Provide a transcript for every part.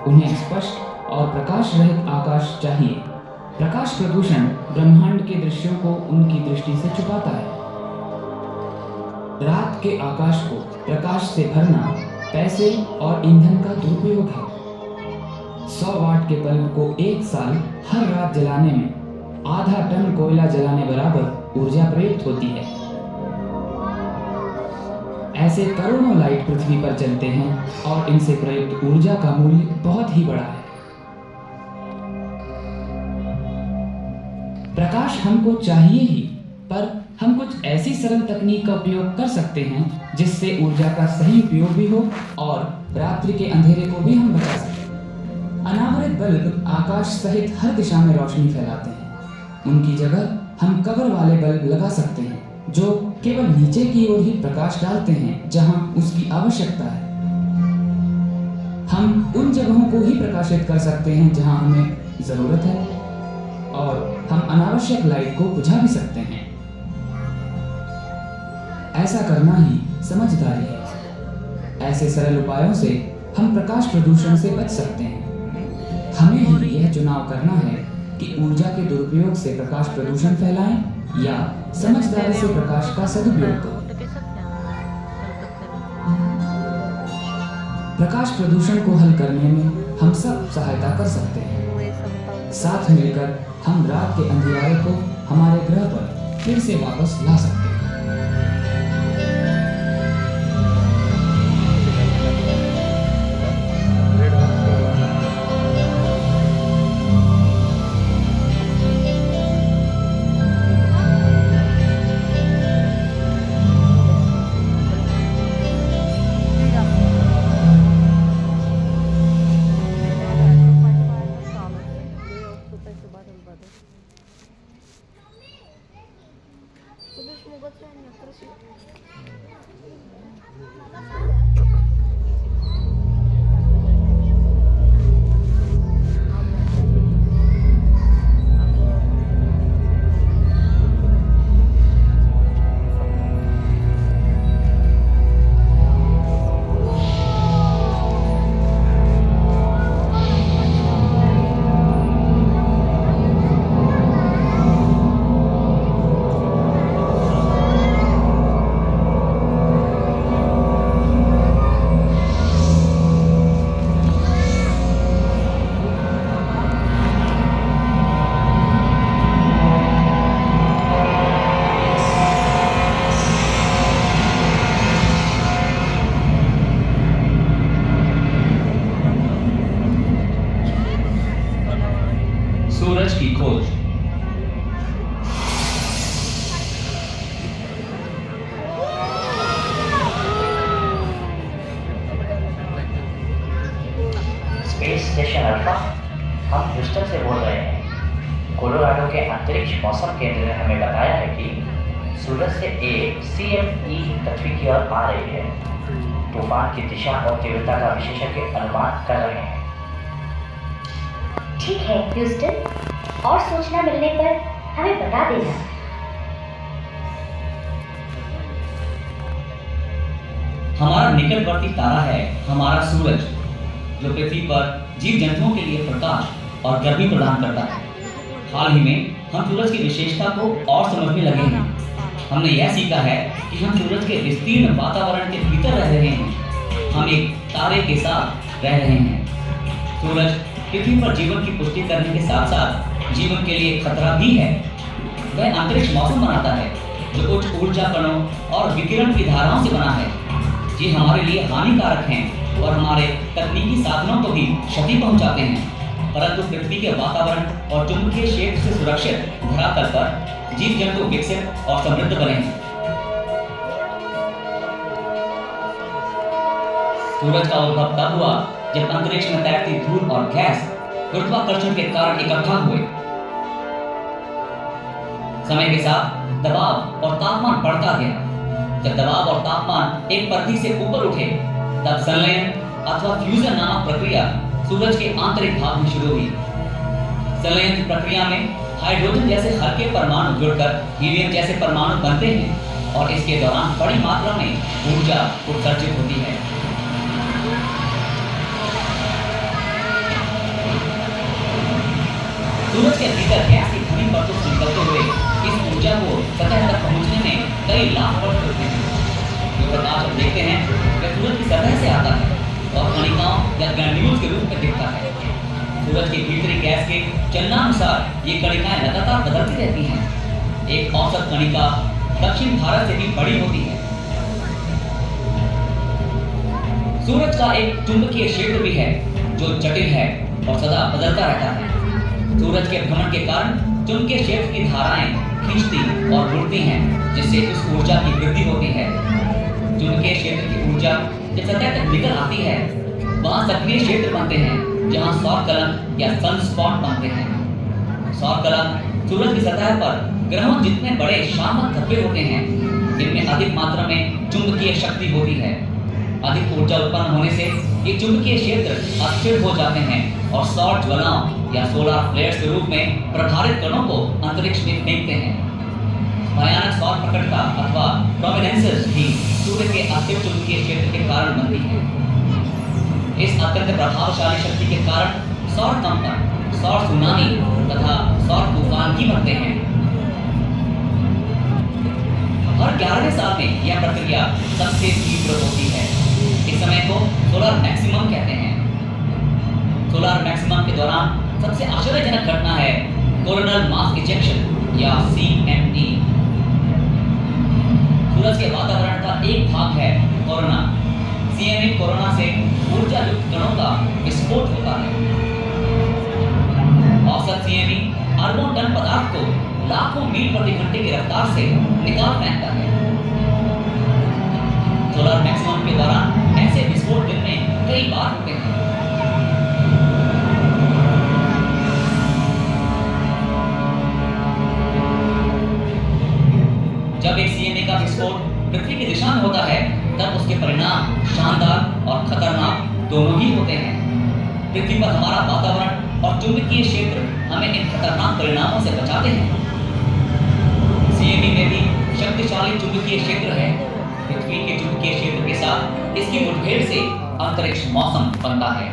उन्हें स्पष्ट और प्रकाश रहित आकाश चाहिए। प्रकाश प्रदूषण ब्रह्मांड के दृश्यों को उनकी दृष्टि से छुपाता है। रात के आकाश को प्रकाश से भरना पैसे और ईंधन का दुरुपयोग है। 100 वाट के बल्ब को एक साल हर रात जलाने में आधा टन कोयला जलाने बराबर ऊर्जा प्रयुक्त होती है। ऐसे करोड़ों लाइट पृथ्वी पर जलते हैं और इनसे प्रयुक्त ऊर्जा का मूल्य बहुत ही बड़ा है। प्रकाश हमको चाहिए ही, पर हम कुछ ऐसी सरल तकनीक का उपयोग कर सकते हैं जिससे ऊर्जा का सही उपयोग भी हो और रात्रि के अंधेरे को भी हम बचा सकें। अनावृत बल्ब आकाश सहित हर दिशा में रोशनी फैलाते हैं। उनकी जगह हम कवर वाले बल्ब लगा सकते हैं जो केवल नीचे की ओर ही प्रकाश डालते हैं जहां उसकी आवश्यकता है। हम उन जगहों को ही प्रकाशित कर सकते हैं जहां हमें जरूरत है और हम अनावश्यक लाइट को बुझा भी सकते हैं। ऐसा करना ही समझदारी है। ऐसे सरल उपायों से हम प्रकाश प्रदूषण से बच सकते हैं। हमें ही यह चुनाव करना है कि ऊर्जा के दुरुपयोग से प्रकाश प्रदूषण फैलाएं या समझदारी से प्रकाश का सदुपयोग करें। प्रकाश प्रदूषण को हल करने में हम सब सहायता कर सकते हैं। साथ मिलकर हम रात के अंधियारे को हमारे ग्रह पर फिर से वापस ला सकते हैं। सूरज की खोज। स्पेस स्टेशन अल्फा, हम ह्यूस्टन से बोल रहे हैं। कोलोराडो के अंतरिक्ष मौसम केंद्र ने हमें बताया है कि सूरज से एक CME पृथ्वी की ओर आ रही है। तूफान की दिशा और तीव्रता का विशेषज्ञ अनुमान कर रहे हैं। ठीक है ह्यूस्टन, और सूचना मिलने पर हमें बता देना। हमारा निकटवर्ती तारा है हमारा सूरज, जो पृथ्वी पर जीव जंतुओं के लिए प्रकाश और गर्मी प्रदान करता है। हाल ही में हम सूरज की विशेषता को और समझने लगे हैं। हमने यह सीखा है कि हम सूरज के विस्तीर्ण वातावरण के भीतर रह रहे हैं। हम एक तारे के साथ रह रहे हैं। सूरज पृथ्वी पर जीवन की पुष्टि करने के साथ साथ जीवन के लिए खतरा भी है। वह अंतरिक्ष मौसम बनाता है जो उच्च ऊर्जा कणों और विकिरण की धाराओं से बना है। ये हमारे लिए हानिकारक हैं और हमारे तकनीकी साधनों को भी क्षति पहुंचाते हैं, परंतु पृथ्वी के वातावरण और चुंबकीय क्षेत्र से सुरक्षित धरातल पर जीव जंतु विकसित और समृद्ध बने हैं। सूरज का उद्भव तब हुआ जब अंतरिक्ष में तैरती धूल और गैस गुरुत्वाकर्षण के कारण इकट्ठा हुए। समय के साथ दबाव और तापमान बढ़ता गया। जब दबाव और तापमान एक परत से ऊपर उठे, तब संलयन अथवा फ्यूजन नामक प्रक्रिया सूरज के आंतरिक भाग में शुरू हुई। संलयन प्रक्रिया में हाइड्रोजन जैसे हल्के परमाणु जुड़कर हीलियम जैसे परमाणु बनते हैं और इसके दौरान बड़ी मात्रा में ऊर्जा उत्सर्जित होती है। खासकर गैस की घनी परतों से निकलते हुए इस ऊर्जा को सतह तक पहुंचने में कई लाख वर्ष लगते हैं। जो प्रकाश हम देखते हैं वह सूरज की सतह से आता है और कणिकाओं या ग्रैन्यूल्स के रूप में दिखता है। सूरज के भीतरी गैस के चलनानुसार ये कणिकाएं लगातार बदलती रहती हैं। एक औसत कणिका दक्षिण भारत से भी बड़ी होती है। सूरज का एक चुंबकीय क्षेत्र भी है जो जटिल है और सदा बदलता रहता है। सूरज के भ्रमण के कारण चुंबकीय क्षेत्र की धाराएं खींचती और मुड़ती हैं, जिससे उस ऊर्जा की वृद्धि होती है। चुंबकीय क्षेत्र की ऊर्जा जब सतह तक निकल आती है, वहां सक्रिय क्षेत्र बनते हैं जहां सौर कलंक या सनस्पॉट बनते हैं। सौर कलंक सूरज की सतह पर ग्रहों जितने बड़े शामक धब्बे होते हैं, इनमें अधिक मात्रा में चुंबकीय शक्ति होती है। अधिक ऊर्जा उत्पन्न होने से ये चुंबकीय क्षेत्र अस्थिर हो जाते हैं और सौर ज्वालाओं या सोलर फ्लेयर्स के रूप में प्रभावित कणों को अंतरिक्ष में फेंकते हैं। भयानक सौर प्रकटता अथवा प्रोमिनेंसेस भी सूर्य के अस्थिर चुंबकीय क्षेत्र के कारण बनती है। इस अत्यंत प्रभावशाली शक्ति के कारण सौर कंपन, सौर सुनामी तथा सौर तूफान भी बनते हैं। हर 11वें साल में यह प्रक्रिया सबसे तीव्र होती है। इस समय को सोलर मैक्सिमम कहते हैं। सोलर मैक्सिमम के दौरान सबसे आश्चर्यजनक घटना है कोरोनल मास इजेक्शन या CME। सूरज के वातावरण का एक भाग है कोरोना। CME कोरोना से ऊर्जा युक्त कणों का विस्फोट होता है। औसत CME अरबों टन पदार्थ को लाखों मील प्रति घंटे की रफ्तार से निकाल फेंकता है। सोलर मैक्सिमम के दौरान ऐसे विस्फोट दिन में कई बार होते हैं। जब एक CME का विस्फोट पृथ्वी की दिशा में होता है, तब उसके परिणाम शानदार और खतरनाक दोनों ही होते हैं। पृथ्वी पर हमारा वातावरण और चुंबकीय क्षेत्र हमें इन खतरनाक परिणामों से बचाते हैं। CME में भी शक्तिशाली चुंबकीय क्षेत्र है। पृथ्वी के चुंबकीय क्षेत्र के साथ इसकी मुठभेड़ से अंतरिक्ष मौसम बनता है।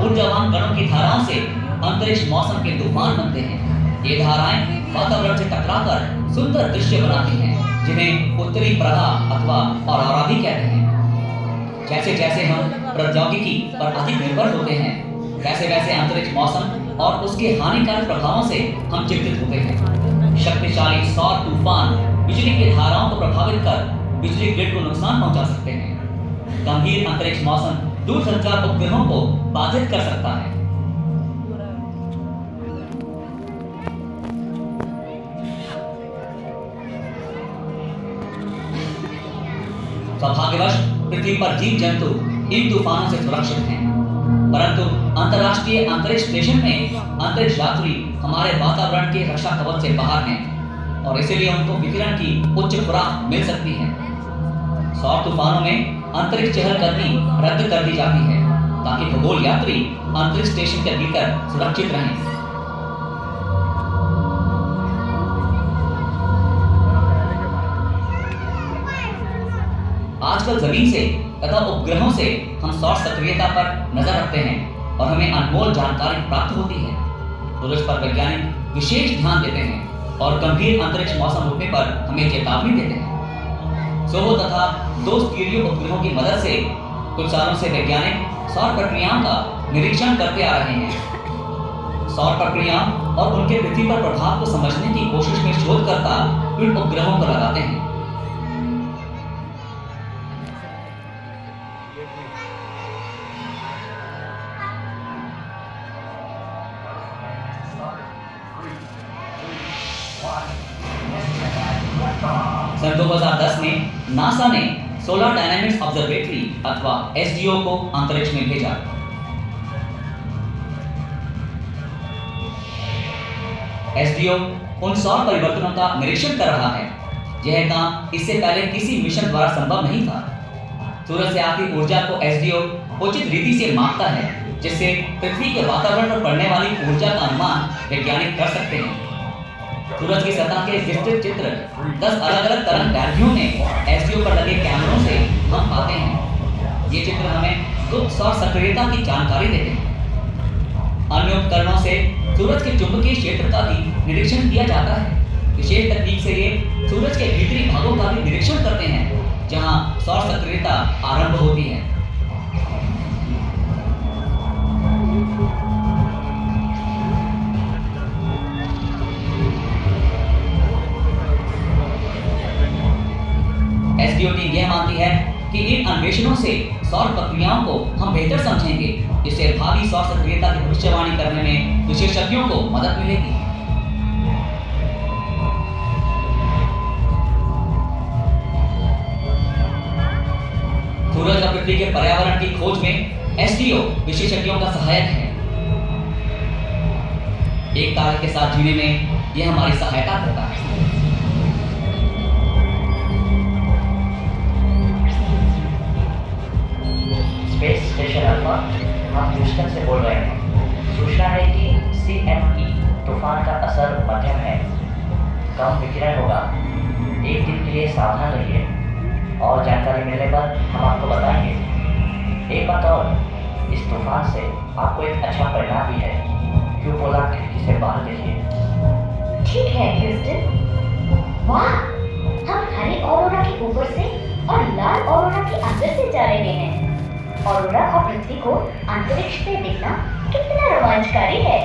ऊर्जावान कणों की धाराओं से अंतरिक्ष मौसम के तूफान बनते हैं। ये धाराएं वातावरण से टकराकर सुंदर दृश्य बनाती हैं, जिन्हें उत्तरी प्रवाह अथवा औरोरा भी कहते हैं। जैसे जैसे हम प्रौद्योगिकी पर अधिक निर्भर होते हैं, वैसे वैसे अंतरिक्ष मौसम और उसके हानिकारक प्रभावों से हम चिंतित होते हैं। शक्तिशाली सौर तूफान बिजली की धाराओं को प्रभावित कर बिजली ग्रिड को नुकसान पहुंचा सकते हैं। गंभीर अंतरिक्ष मौसम दूरसंचार उपग्रहों को बाधित कर सकता है। सौभाग्यवश पृथ्वी पर जीव जंतु इन तूफानों से सुरक्षित हैं, परंतु अंतर्राष्ट्रीय अंतरिक्ष स्टेशन में अंतरिक्ष यात्री हमारे वातावरण के रक्षा कवच से बाहर हैं और इसलिए उनको विकिरण की उच्च खुराक मिल सकती है। सौर तूफानों में अंतरिक्ष चहलकदमी रद्द कर दी जाती है ताकि खगोल यात्री अंतरिक्ष स्टेशन के भीतर सुरक्षित रहें। आजकल जमीन से तथा उपग्रहों से हम सौर सक्रियता पर नजर रखते हैं और हमें अनमोल जानकारी प्राप्त होती है। सूरज पर वैज्ञानिक विशेष ध्यान देते हैं और गंभीर अंतरिक्ष मौसम उठने पर हमें चेतावनी देते हैं। सोहो तथा 2 स्टीरियो उपग्रहों की मदद से कुछ सालों से वैज्ञानिक सौर प्रक्रियाओं का निरीक्षण करते आ रहे हैं। सौर प्रक्रियाओं और उनके पृथ्वी पर प्रभाव को समझने की कोशिश में शोधकर्ता इन उपग्रहों को लगाते हैं। सन 2010 में नासा ने सोलर डायनामिक्स ऑब्जर्वेटरी अथवा SDO को अंतरिक्ष में भेजा। SDO उन सौर परिवर्तनों का निरीक्षण कर रहा है। यह काम इससे पहले किसी मिशन द्वारा संभव नहीं था। सूरज से आती ऊर्जा को SDO उचित रीति से मापता है, जिससे पृथ्वी के वातावरण पर पड़ने वाली ऊर्जा का अनुमान वैज्ञानिक कर सकते हैं। सूरज की सतह के विस्तृत चित्र 10 अलग-अलग तरंग दैर्घ्यों में SDO पर लगे कैमरों से हम पाते हैं। ये चित्र हमें गुप्त सौर सक्रियता की जानकारी देते हैं। अन्य उपकरणों से सूरज के चुंबकीय क्षेत्र का भी निरीक्षण किया जाता है। विशेष तकनीक से ये सूरज के भीतरी भागों का भी निरीक्षण करते हैं, जहां सौर सक्रियता आरंभ होती है। SDO टीम यह मानती है कि इन अन्वेषणों से सौर प्रक्रियाओं को हम बेहतर समझेंगे, जिससे भावी सौर सक्रियता की भविष्यवाणी करने में विशेषज्ञों को मदद मिलेगी। सूरज और पृथ्वी के पर्यावरण की खोज में SDO विशेषज्ञों का सहायक है। एक तारे के साथ जीने में यह हमारी सहायता करता है। स्पेस स्टेशन अल्फा, हम ह्यूस्टन से बोल रहे हैं। सूचना है कि CME तूफान का असर मध्यम है, कम विकिरण होगा। एक दिन के लिए सावधान रहिए और जानकारी मिलने पर हम आपको बताएंगे। एक बात और, इस तूफान से आपको एक अच्छा परिणाम भी है। क्यों बोला खिड़की से बाहर देखिए। ठीक है ह्यूस्टन। वाह, हम हरे ऑरोरा के ऊपर से और लाल ऑरोरा के अंदर से जा रहे हैं। ऑरोरा और पृथ्वी को अंतरिक्ष से देखना कितना रोमांचकारी है।